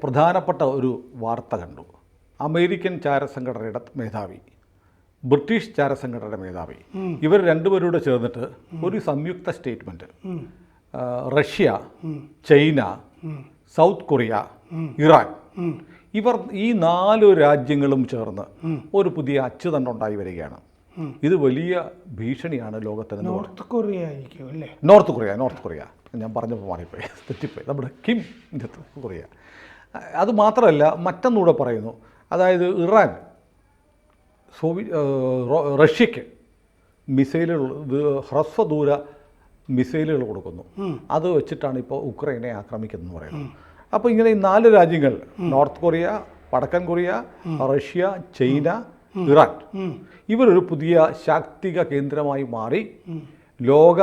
പ്രധാനപ്പെട്ട ഒരു വാർത്ത കണ്ടു. അമേരിക്കൻ ചാരസംഘടനയുടെ മേധാവി, ബ്രിട്ടീഷ് ചാരസംഘടനയുടെ മേധാവി, ഇവർ രണ്ടുപേരോട് ചേർന്നിട്ട് ഒരു സംയുക്ത statement Russia, China, south Korea, Iran ഇവർ ഈ 4 രാജ്യങ്ങളും ചേർന്ന് ഒരു പുതിയ അച്ചുതണ്ടുണ്ടായി വരികയാണ്. ഇത് വലിയ ഭീഷണിയാണ് ലോകത്തിന്. നോർത്ത് കൊറിയ ആയിരിക്കും അല്ലേ? നോർത്ത് കൊറിയ ഞാൻ പറഞ്ഞപ്പോൾ മാറിപ്പോയി, തെറ്റിപ്പോയി. നമ്മുടെ കിം കൊറിയ. അതുമാത്രമല്ല, മറ്റൊന്നുകൂടെ പറയുന്നു. അതായത് ഇറാൻ റഷ്യക്ക് മിസൈലുകൾ, ഹ്രസ്വദൂര മിസൈലുകൾ കൊടുക്കുന്നു. അത് വെച്ചിട്ടാണ് ഇപ്പോൾ ഉക്രൈനെ ആക്രമിക്കുന്നതെന്ന് പറയുന്നത്. അപ്പോൾ ഇങ്ങനെ ഈ 4 രാജ്യങ്ങൾ, നോർത്ത് കൊറിയ, വടക്കൻ കൊറിയ, റഷ്യ, ചൈന, ഇറാൻ, ഇവരൊരു പുതിയ ശാക്തിക കേന്ദ്രമായി മാറി ലോക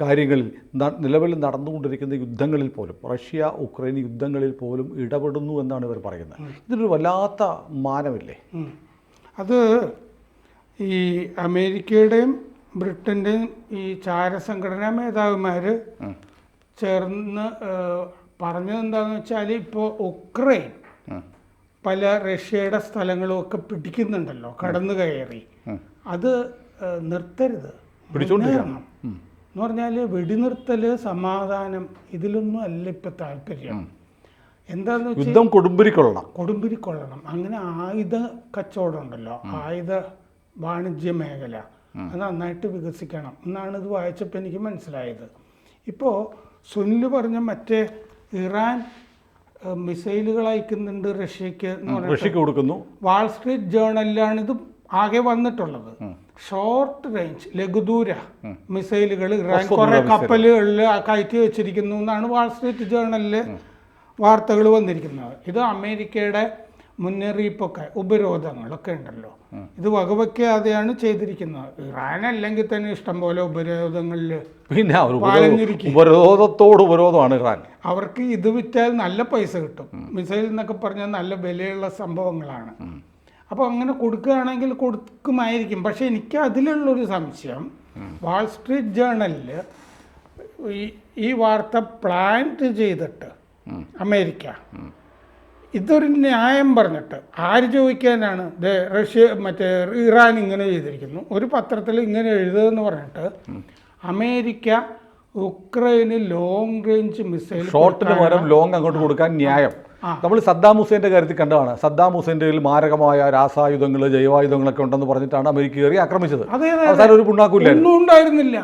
കാര്യങ്ങളിൽ, നിലവിൽ നടന്നുകൊണ്ടിരിക്കുന്ന യുദ്ധങ്ങളിൽ പോലും, റഷ്യ ഉക്രൈൻ യുദ്ധങ്ങളിൽ പോലും ഇടപെടുന്നു എന്നാണ് ഇവർ പറയുന്നത്. ഇതൊരു വല്ലാത്ത മാനമില്ലേ? അത് ഈ അമേരിക്കയുടെയും ബ്രിട്ടൻ്റെയും ഈ ചാരസംഘടനാ മേധാവിമാർ ചേർന്ന് പറഞ്ഞത് എന്താണെന്ന് വെച്ചാൽ, ഇപ്പോൾ ഉക്രൈൻ പല റഷ്യയുടെ സ്ഥലങ്ങളുമൊക്കെ പിടിക്കുന്നുണ്ടല്ലോ, കടന്നു കയറി. അത് നിർത്തരുത്, പിടിച്ചോണ്ടിരിക്കണം എന്ന് പറഞ്ഞാൽ വെടിനിർത്തൽ, സമാധാനം, ഇതിലൊന്നും അല്ല ഇപ്പം താല്പര്യം. എന്താണെന്ന് വെച്ചാൽ യുദ്ധം കൊടുമ്പിരിക്കൊള്ളണം. അങ്ങനെ ആയുധ കച്ചവടം ഉണ്ടല്ലോ, ആയുധ വാണിജ്യ മേഖല, അത് നന്നായിട്ട് വികസിക്കണം എന്നാണ് ഇത് വായിച്ചപ്പോൾ എനിക്ക് മനസ്സിലായത്. ഇപ്പോൾ സുനിൽ പറഞ്ഞ മറ്റേ ഇറാൻ മിസൈലുകൾ അയക്കുന്നുണ്ട് റഷ്യക്ക് കൊടുക്കുന്നു. വാൾ സ്ട്രീറ്റ് ജേർണലിലാണ് ഇത് ആകെ വന്നിട്ടുള്ളത്. ഷോർട്ട് റേഞ്ച്, ലഘുദൂര മിസൈലുകൾ ഇറാൻ കുറെ കപ്പലുകളിൽ കയറ്റി വെച്ചിരിക്കുന്നു എന്നാണ് വാൾ സ്ട്രീറ്റ് ജേർണലിൽ വാർത്തകൾ വന്നിരിക്കുന്നത്. ഇത് അമേരിക്കയുടെ മുന്നറിയിപ്പൊക്കെ, ഉപരോധങ്ങളൊക്കെ ഉണ്ടല്ലോ, ഇത് വകവയ്ക്കാതെയാണ് ചെയ്തിരിക്കുന്നത്. ഇറാൻ അല്ലെങ്കിൽ തന്നെ ഇഷ്ടംപോലെ ഉപരോധങ്ങളിൽ ഉപരോധമാണ് ഇറാൻ. അവർക്ക് ഇത് വിറ്റാൽ നല്ല പൈസ കിട്ടും. മിസൈൽ എന്നൊക്കെ പറഞ്ഞാൽ നല്ല വിലയുള്ള സംഭവങ്ങളാണ്. അപ്പോൾ അങ്ങനെ കൊടുക്കുകയാണെങ്കിൽ കൊടുക്കുമായിരിക്കും. പക്ഷെ എനിക്ക് അതിലുള്ളൊരു സംശയം, വാൾ സ്ട്രീറ്റ് ജേർണലിൽ ഈ വാർത്ത പ്ലാന്റ് ചെയ്തിട്ട് അമേരിക്ക ഇതൊരു ന്യായം പറഞ്ഞിട്ട് ആര് ചോദിക്കാനാണ്? റഷ്യ മറ്റേ ഇറാൻ ഇങ്ങനെ ചെയ്തിരിക്കുന്നു, ഒരു പത്രത്തിൽ ഇങ്ങനെ എഴുതുമെന്ന് പറഞ്ഞിട്ട് അമേരിക്ക ഉക്രൈന് ലോങ് റേഞ്ച് മിസൈൽ, ഷോർട്ടിന് പകരം ലോങ് അങ്ങോട്ട് കൊടുക്കാൻ ന്യായം. നമ്മൾ സദ്ദാം ഹുസൈൻ്റെ കാര്യത്തിൽ കണ്ടതാണ്. സദ്ദാം ഹുസൈൻ്റെ കയ്യിൽ മാരകമായ രാസായുധങ്ങൾ, ജൈവായുധങ്ങളൊക്കെ ഉണ്ടെന്ന് പറഞ്ഞിട്ടാണ് അമേരിക്ക കയറി ആക്രമിച്ചത്. അവസാനം ഒരു പുണ്ണാക്കൂല്ല, ഒന്നും ഉണ്ടായിരുന്നില്ല.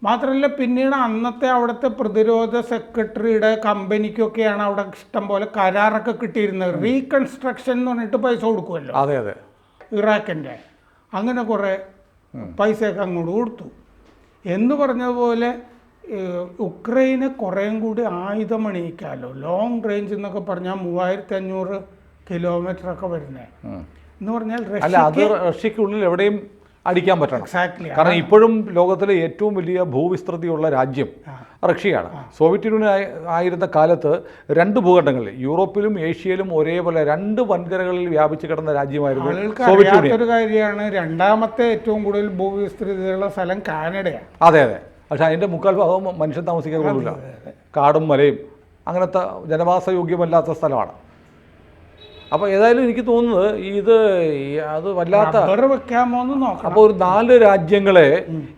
മാത്രമല്ല, പിന്നീട് അന്നത്തെ അവിടുത്തെ പ്രതിരോധ സെക്രട്ടറിയുടെ കമ്പനിക്കൊക്കെയാണ് അവിടെ ഇഷ്ടം പോലെ കരാറൊക്കെ കിട്ടിയിരുന്നത്. റീകൺസ്ട്രക്ഷൻ എന്ന് പറഞ്ഞിട്ട് പൈസ കൊടുക്കുമല്ലോ. അതെ അതെ, ഇറാഖിൻ്റെ അങ്ങനെ കുറേ പൈസയൊക്കെ അങ്ങോട്ട് കൊടുത്തു. എന്ന് പറഞ്ഞതുപോലെ ഉക്രൈനെ കുറേയും കൂടി ആയുധമണിയിക്കാമല്ലോ. ലോങ് റേഞ്ച് എന്നൊക്കെ പറഞ്ഞാൽ 3500 കിലോമീറ്ററൊക്കെ വരുന്നത് എന്ന് പറഞ്ഞാൽ റഷ്യക്കുള്ളിൽ എവിടെയും അടിക്കാൻ പറ്റണം. എക്സാക്ട്ലി. കാരണം ഇപ്പോഴും ലോകത്തിലെ ഏറ്റവും വലിയ ഭൂവിസ്തൃതിയുള്ള രാജ്യം റഷ്യയാണ്. സോവിയറ്റ് യൂണിയൻ ആയിരുന്ന കാലത്ത് 2 ഭൂഖണ്ഡങ്ങളിൽ, യൂറോപ്പിലും ഏഷ്യയിലും ഒരേപോലെ 2 വൻകരകളിൽ വ്യാപിച്ചു കിടന്ന രാജ്യമായിരുന്നു സോവിയറ്റ് യൂണിയൻ. ഒരു കാര്യമാണ്, രണ്ടാമത്തെ ഏറ്റവും കൂടുതൽ ഭൂവിസ്തൃതിയുള്ള സ്ഥലം കാനഡയാണ്. അതെ അതെ. പക്ഷെ അതിൻ്റെ 3/4 ഭാഗം മനുഷ്യൻ താമസിക്കാൻ പോലുമില്ല. കാടും മലയും അങ്ങനത്തെ ജനവാസയോഗ്യമല്ലാത്ത സ്ഥലമാണ്. അപ്പോൾ ഏതായാലും എനിക്ക് തോന്നുന്നത് അത് വല്ലാത്ത, അപ്പോൾ ഒരു 4 രാജ്യങ്ങളെ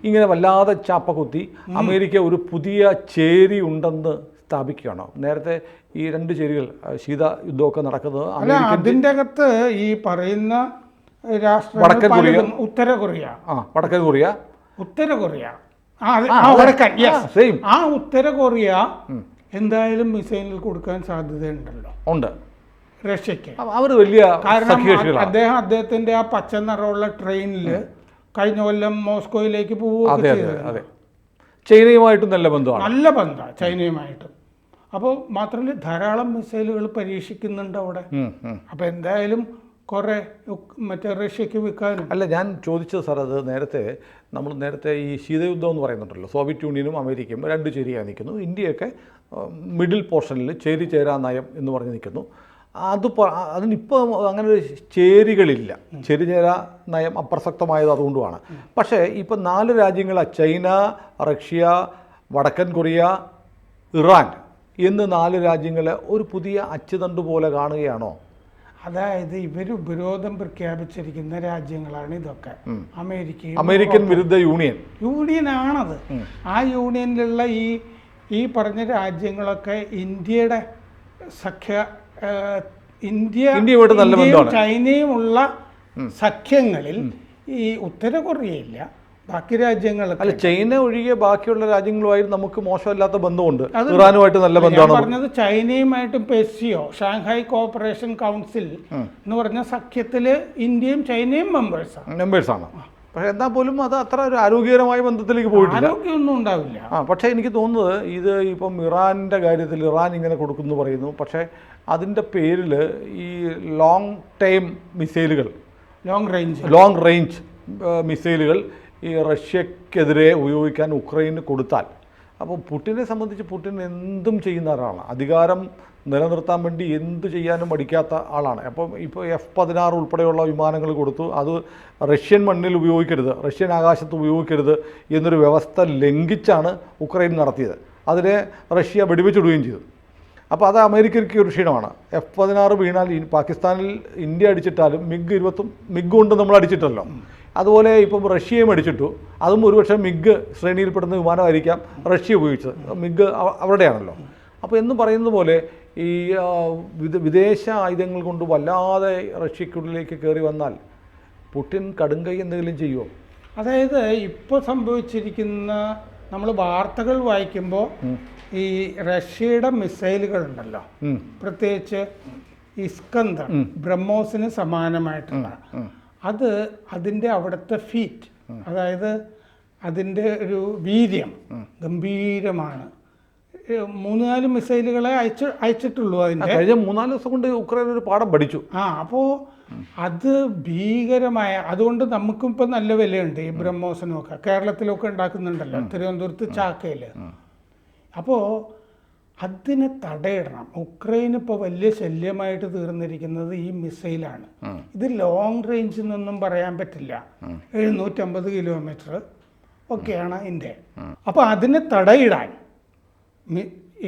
ഇങ്ങനെ വല്ലാതെ ചാപ്പകുത്തി അമേരിക്ക ഒരു പുതിയ ചേരി ഉണ്ടെന്ന് സ്ഥാപിക്കുകയാണ്. നേരത്തെ ഈ 2 ചേരികൾ, ശീത യുദ്ധമൊക്കെ നടക്കുന്നത് അതിൻ്റെ അകത്ത് ഈ പറയുന്ന രാഷ്ട്രം, വടക്കൻ കൊറിയ, ഉത്തര കൊറിയ, വടക്കൻ കൊറിയ, ഉത്തര കൊറിയ, ആ ഉത്തര കൊറിയ എന്തായാലും മിസൈലിൽ കൊടുക്കാൻ സാധ്യതയുണ്ടല്ലോ, ഉണ്ട് റഷ്യക്ക്. അവർ വലിയ, കാരണം അദ്ദേഹത്തിന്റെ ആ പച്ച നിറമുള്ള ട്രെയിനിൽ കഴിഞ്ഞ കൊല്ലം മോസ്കോയിലേക്ക് പോവുകയൊക്കെ ചെയ്തത്. ചൈനയുമായിട്ടും നല്ല ബന്ധമാണ് ചൈനയുമായിട്ടും. അപ്പോൾ മാത്രമല്ല ധാരാളം മിസൈലുകൾ പരീക്ഷിക്കുന്നുണ്ട് അവിടെ. അപ്പോൾ എന്തായാലും കുറേ മറ്റേ റഷ്യക്ക് വിൽക്കാനും. അല്ല, ഞാൻ ചോദിച്ചത് സാർ, അത് നമ്മൾ നേരത്തെ ഈ ശീതയുദ്ധം എന്ന് പറയുന്നുണ്ടല്ലോ, സോവിയറ്റ് യൂണിയനും അമേരിക്കയും 2 ചേരിയായി നിൽക്കുന്നു. ഇന്ത്യയൊക്കെ മിഡിൽ പോർഷനിൽ ചേരാ നയം എന്ന് പറഞ്ഞ് നിൽക്കുന്നു. അതിനിപ്പോൾ അങ്ങനെ ഒരു ചേരികളില്ല. ചേരാ നയം അപ്രസക്തമായത് അതുകൊണ്ടുമാണ്. പക്ഷേ ഇപ്പം 4 രാജ്യങ്ങൾ, ചൈന, റഷ്യ, വടക്കൻ കൊറിയ, ഇറാൻ, എന്ന് 4 രാജ്യങ്ങളെ ഒരു പുതിയ അച്ചുതണ്ട് പോലെ കാണുകയാണോ? അതായത് ഇവർ ഉപരോധം പ്രഖ്യാപിച്ചിരിക്കുന്ന രാജ്യങ്ങളാണ് ഇതൊക്കെ. അമേരിക്കൻ വിരുദ്ധ യൂണിയനാണത്. ആ യൂണിയനിലുള്ള ഈ പറഞ്ഞ രാജ്യങ്ങളൊക്കെ ഇന്ത്യയുടെ ഇന്ത്യയും ചൈനയുമുള്ള സഖ്യങ്ങളിൽ ഈ ഉത്തര കൊറിയയില്ല, ബാക്കി രാജ്യങ്ങൾ. അല്ല, ചൈന ഒഴികെ ബാക്കിയുള്ള രാജ്യങ്ങളുമായി നമുക്ക് മോശമല്ലാത്ത ബന്ധമുണ്ട്. ഇറാനുമായിട്ട് നല്ല ബന്ധമാണ്. പറഞ്ഞത് ചൈനയുമായിട്ടും പെസിയോ ഷാങ്ഹായ് കോഓപ്പറേഷൻ കൗൺസിൽ എന്ന് പറഞ്ഞ സഖ്യത്തില് ഇന്ത്യയും ചൈനയും മെമ്പേഴ്സാണ്. പക്ഷെ എന്നാൽ പോലും അത് അത്ര ഒരു ആരോഗ്യകരമായ ബന്ധത്തിലേക്ക് പോയിട്ടില്ല. ആരോഗ്യമൊന്നും ഉണ്ടാവില്ല. പക്ഷേ എനിക്ക് തോന്നുന്നത് ഇത് ഇപ്പം ഇറാൻ്റെ കാര്യത്തിൽ ഇറാൻ ഇങ്ങനെ കൊടുക്കുന്നു പറയുന്നു. പക്ഷേ അതിൻ്റെ പേരിൽ ഈ ലോങ് ടൈം മിസൈലുകൾ, ലോങ് റേഞ്ച് മിസൈലുകൾ ഈ റഷ്യക്കെതിരെ ഉപയോഗിക്കാൻ ഉക്രൈന് കൊടുത്താൽ, അപ്പോൾ പുടിനെ സംബന്ധിച്ച് പുടിൻ എന്തും ചെയ്യുന്ന ആളാണ്. അധികാരം നിലനിർത്താൻ വേണ്ടി എന്ത് ചെയ്യാനും മടിക്കാത്ത ആളാണ്. അപ്പം ഇപ്പോൾ F-16 ഉൾപ്പെടെയുള്ള വിമാനങ്ങൾ കൊടുത്തു. അത് റഷ്യൻ മണ്ണിൽ ഉപയോഗിക്കരുത്, റഷ്യൻ ആകാശത്ത് ഉപയോഗിക്കരുത് എന്നൊരു വ്യവസ്ഥ ലംഘിച്ചാണ് ഉക്രൈൻ നടത്തിയത്. അതിനെ റഷ്യ വെടിവെച്ചിടുകയും ചെയ്തു. അപ്പോൾ അത് അമേരിക്കയ്ക്ക് ഒരു ക്ഷീണമാണ്. F-16 വീണാൽ പാകിസ്ഥാനിൽ ഇന്ത്യ അടിച്ചിട്ടാലും മിഗ് കൊണ്ട് നമ്മൾ അടിച്ചിട്ടല്ലോ. അതുപോലെ ഇപ്പം റഷ്യയും അടിച്ചിട്ടു. അതും ഒരുപക്ഷെ മിഗ് ശ്രേണിയിൽപ്പെടുന്ന വിമാനമായിരിക്കാം റഷ്യ ഉപയോഗിച്ചത്. മിഗ് അവരുടെയാണല്ലോ. അപ്പോൾ എന്ന് പറയുന്നത് പോലെ ഈ വിദേശ ആയുധങ്ങൾ കൊണ്ട് വല്ലാതെ റഷ്യക്കുള്ളിലേക്ക് കയറി വന്നാൽ പുടിൻ കടുങ്കൈ എന്തെങ്കിലും ചെയ്യുമോ? അതായത് ഇപ്പോൾ സംഭവിച്ചിരിക്കുന്ന നമ്മൾ വാർത്തകൾ വായിക്കുമ്പോൾ ഈ റഷ്യയുടെ മിസൈലുകൾ ഉണ്ടല്ലോ, പ്രത്യേകിച്ച് ഇസ്കന്ദർ, ബ്രഹ്മോസിന് സമാനമായിട്ടുള്ള അത് അതിൻ്റെ അവിടുത്തെ ഫീറ്റ്, അതായത് അതിൻ്റെ ഒരു വീര്യം ഗംഭീരമാണ്. 3-4 മിസൈലുകളെ അയച്ചിട്ടുള്ളൂ. അതിൻ്റെ കഴിഞ്ഞ 3-4 ദിവസം കൊണ്ട് ഉക്രൈൻ ഒരു പാഠം പഠിച്ചു. അപ്പോൾ അത് ഭീകരമായ, അതുകൊണ്ട് നമുക്കും ഇപ്പം നല്ല വിലയുണ്ട് ഈ ബ്രഹ്മോസിനൊക്കെ. കേരളത്തിലൊക്കെ ഉണ്ടാക്കുന്നുണ്ടല്ലോ, തിരുവനന്തപുരത്ത് ചാക്കയിൽ. അപ്പോൾ അതിനെ തടയിടണം. ഉക്രൈൻ ഇപ്പോൾ വലിയ ശല്യമായിട്ട് തീർന്നിരിക്കുന്നത് ഈ മിസൈലാണ്. ഇത് ലോങ് റേഞ്ചിൽ നിന്നൊന്നും പറയാൻ പറ്റില്ല. 750 കിലോമീറ്റർ ഒക്കെയാണ് ഇതിൻ്റെ. അപ്പോൾ അതിനെ തടയിടാൻ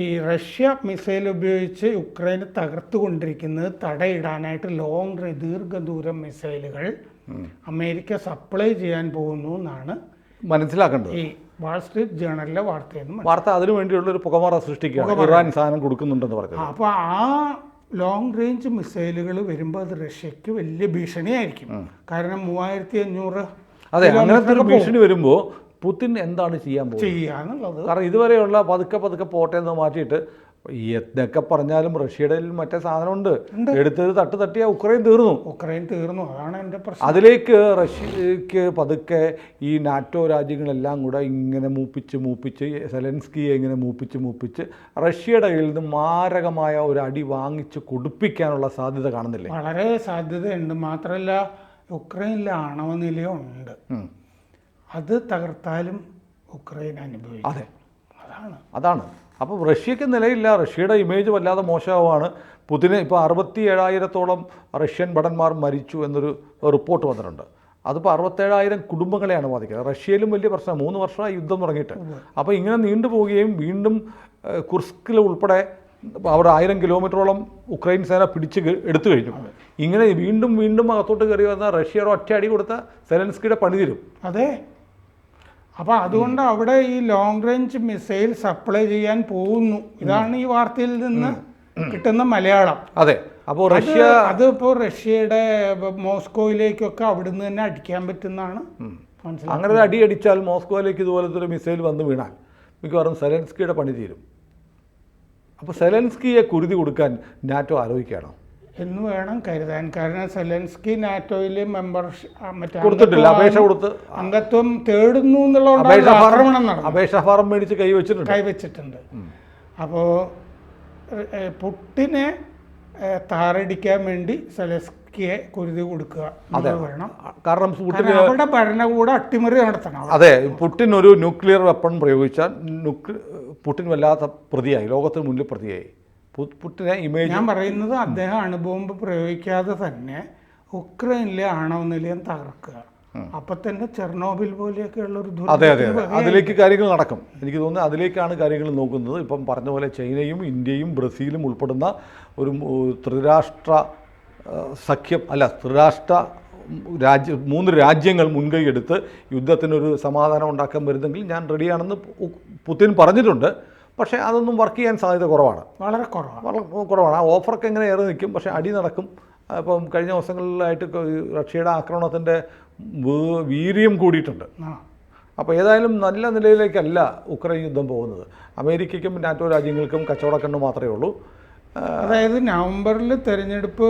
ഈ റഷ്യ മിസൈൽ ഉപയോഗിച്ച് ഉക്രൈന് തകർത്തുകൊണ്ടിരിക്കുന്നത് തടയിടാനായിട്ട് ദീർഘദൂരം മിസൈലുകൾ അമേരിക്ക സപ്ലൈ ചെയ്യാൻ പോകുന്നു എന്നാണ് മനസ്സിലാക്കേണ്ടത്. ഈ വാൾ സ്ട്രീറ്റ് ജേണലിലെ വാർത്ത അതിനു വേണ്ടിയുള്ള ഒരു പുകമറ സൃഷ്ടിക്കുക, ഇറാൻ സാധനം കൊടുക്കുന്നുണ്ടെന്ന് പറഞ്ഞു. അപ്പോൾ ആ ലോങ് റേഞ്ച് മിസൈലുകൾ വരുമ്പോൾ അത് റഷ്യക്ക് വലിയ ഭീഷണിയായിരിക്കും. കാരണം 3500. അതെ, അങ്ങനത്തെ ഒരു ഭീഷണി വരുമ്പോൾ പുടിൻ എന്താണ് ചെയ്യാന്നുള്ളത്. കാരണം ഇതുവരെയുള്ള പതുക്കെ പോട്ടെ എന്ന് മാറ്റിയിട്ട് എന്തൊക്കെ പറഞ്ഞാലും റഷ്യയുടെ മറ്റേ സാധനമുണ്ട്, എടുത്തത് തട്ടിയ ഉക്രൈൻ തീർന്നു. അതാണ് എൻ്റെ പ്രശ്നം. അതിലേക്ക് റഷ്യക്ക് പതുക്കെ ഈ നാറ്റോ രാജ്യങ്ങളെല്ലാം കൂടെ ഇങ്ങനെ മൂപ്പിച്ച് സെലൻസ്കിയെ ഇങ്ങനെ മൂപ്പിച്ച് റഷ്യയുടെ കയ്യിൽ നിന്ന് മാരകമായ ഒരു അടി വാങ്ങിച്ച് കൊടുപ്പിക്കാനുള്ള സാധ്യത കാണുന്നില്ലേ? വളരെ സാധ്യതയുണ്ട്. മാത്രമല്ല ഉക്രൈനിലെ ആണവ നിലയമുണ്ട്, അത് തകർത്താലും ഉക്രൈൻ അനുഭവിക്കും. അതാണ്. അപ്പോൾ റഷ്യക്ക് നിലയില്ല, റഷ്യയുടെ ഇമേജ് വല്ലാതെ മോശമാവാണ്. പുതിന് ഇപ്പോൾ 67,000-ഓളം റഷ്യൻ ഭടന്മാർ മരിച്ചു എന്നൊരു റിപ്പോർട്ട് വന്നിട്ടുണ്ട്. അതിപ്പോൾ 67,000 കുടുംബങ്ങളെയാണ് ബാധിക്കുന്നത്. റഷ്യയിലും വലിയ പ്രശ്നം, 3 വർഷമായി യുദ്ധം തുടങ്ങിയിട്ട്. അപ്പോൾ ഇങ്ങനെ നീണ്ടുപോവുകയും വീണ്ടും കുർസ്കിൽ ഉൾപ്പെടെ അവിടെ 1000 കിലോമീറ്ററോളം ഉക്രൈൻ സേന എടുത്തു കഴിഞ്ഞു. ഇങ്ങനെ വീണ്ടും അകത്തോട്ട് കയറി വന്ന റഷ്യ ഒറ്റ അടി കൊടുത്ത സെലൻസ്കിയുടെ പണി തീരും. അതെ. അപ്പോൾ അതുകൊണ്ട് അവിടെ ഈ ലോങ് റേഞ്ച് മിസൈൽ സപ്ലൈ ചെയ്യാൻ പോകുന്നു. ഇതാണ് ഈ വാർത്തയിൽ നിന്ന് കിട്ടുന്ന മലയാളം. അതെ. അപ്പോൾ അതിപ്പോൾ റഷ്യയുടെ മോസ്കോയിലേക്കൊക്കെ അവിടുന്ന് തന്നെ അടിക്കാൻ പറ്റുന്നതാണ് മനസ്സിലാക്കുന്നത്. അങ്ങനെ ഒരു അടി അടിച്ചാൽ മോസ്കോയിലേക്ക് ഇതുപോലത്തെ ഒരു മിസൈൽ വന്ന് വീണാൽ മിക്കവാറും സെലൻസ്കിയുടെ പണി തീരും. അപ്പോൾ സെലൻസ്കിയെ കുരുതി കൊടുക്കാൻ നാറ്റോ ആലോചിക്കുകയാണോ എന്ന് വേണം കരുതാൻ. കാരണം സെലൻസ്കി നാറ്റോയിൽ കൊടുത്തിട്ടില്ല, അപേക്ഷ കൊടുത്ത് അംഗത്വം തേടുന്നു എന്നുള്ള ആക്രമണം നടന്നു. അപേക്ഷ ഫാറം മേടിച്ച് കൈവച്ചിട്ടുണ്ട്. അപ്പോൾ പുടിനെ താറടിക്കാൻ വേണ്ടി സെലൻസ്കിയെ കുരുതി കൊടുക്കുക വേണം. കാരണം അവിടെ ഭരണകൂടം അട്ടിമറി നടത്തണം. അതെ, പുടിൻ ഒരു ന്യൂക്ലിയർ വെപ്പൺ പ്രയോഗിച്ചാൽ പുടിൻ വല്ലാത്ത പ്രതിയായി, ലോകത്തിന് മുന്നിൽ പ്രതിയായി. പുടിനെ ഇമേജ്, ഞാൻ പറയുന്നത് അദ്ദേഹം അണുബോംബ് പ്രയോഗിക്കാതെ തന്നെ ഉക്രൈനിലെ ആണവ നിലയം തകർക്കുക. അപ്പൊ തന്നെ ചെർണോബിൽ പോലെയൊക്കെയുള്ള ഒരു അതെ അതെ അതെ അതിലേക്ക് കാര്യങ്ങൾ നടക്കും. എനിക്ക് തോന്നുന്നു അതിലേക്കാണ് കാര്യങ്ങൾ നോക്കുന്നത്. ഇപ്പം പറഞ്ഞ പോലെ ചൈനയും ഇന്ത്യയും ബ്രസീലും ഉൾപ്പെടുന്ന ഒരു ത്രിരാഷ്ട്ര സഖ്യം അല്ല ത്രിരാഷ്ട്ര മൂന്ന് രാജ്യങ്ങൾ മുൻകൈ എടുത്ത് യുദ്ധത്തിനൊരു സമാധാനം ഉണ്ടാക്കാൻ വരുന്നെങ്കിൽ ഞാൻ റെഡിയാണെന്ന് പുതിൻ പറഞ്ഞിട്ടുണ്ട്. പക്ഷേ അതൊന്നും വർക്ക് ചെയ്യാൻ സാധ്യത കുറവാണ്, വളരെ കുറവാണ്. ആ ഓഫറൊക്കെ എങ്ങനെ ഏറെ നിൽക്കും, പക്ഷേ അടി നടക്കും. അപ്പം കഴിഞ്ഞ ദിവസങ്ങളിലായിട്ട് റഷ്യയുടെ ആക്രമണത്തിൻ്റെ വീര്യം കൂടിയിട്ടുണ്ട്. അപ്പോൾ ഏതായാലും നല്ല നിലയിലേക്കല്ല ഉക്രൈൻ യുദ്ധം പോകുന്നത്. അമേരിക്കയ്ക്കും നാറ്റോ രാജ്യങ്ങൾക്കും കച്ചവടക്കണ്ണ് മാത്രമേ ഉള്ളൂ. അതായത് നവംബറിൽ തെരഞ്ഞെടുപ്പ്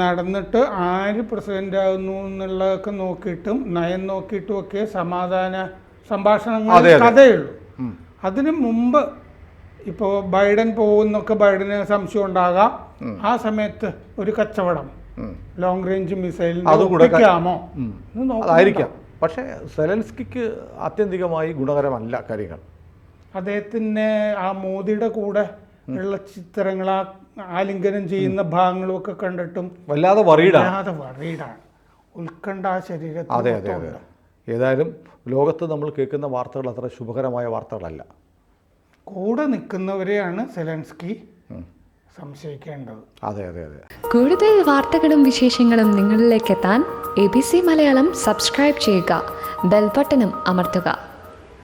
നടന്നിട്ട് ആര് പ്രസിഡന്റ് ആകുന്നു എന്നുള്ളതൊക്കെ നോക്കിയിട്ടും നയം നോക്കിയിട്ടും ഒക്കെ സമാധാന സംഭാഷണങ്ങൾ കഥയുള്ളൂ. അതിനു മുമ്പ് ഇപ്പോൾ ബൈഡൻ പോകുന്നൊക്കെ ബൈഡന് സംശയം ഉണ്ടാകാം. ആ സമയത്ത് ഒരു കച്ചവടം ലോങ് റേഞ്ച് മിസൈൽ ഒപ്പിക്കാമോ ആയിരിക്കാം. പക്ഷേ സെലൻസ്കിക്ക് ആത്യന്തികമായി ഗുണകരമല്ല കാര്യങ്ങൾ. അദ്ദേഹത്തിന് ആ മോദിയുടെ കൂടെ ഉള്ള ചിത്രങ്ങൾ ആലിംഗനം ചെയ്യുന്ന ഭാഗങ്ങളും ഒക്കെ കണ്ടിട്ടും വല്ലാതെ വറീഡാണ്, ഉത്കണ്ഠ ശരീരത്തിൽ. അതെ അതെ അതെ. ഏതായാലും ലോകത്ത് നമ്മൾ കേൾക്കുന്ന വാർത്തകൾ അത്ര ശുഭകരമായ വാർത്തകളല്ല. കൂടെ നിൽക്കുന്നവരെയാണ് സെലൻസ്കി സംശയിക്കേണ്ടത്. അതെ അതെ അതെ. കൂടുതൽ വാർത്തകളും വിശേഷങ്ങളും നിങ്ങളിലേക്ക് എത്താൻ ABC മലയാളം സബ്സ്ക്രൈബ് ചെയ്യുക, ബെൽബട്ടനും അമർത്തുക.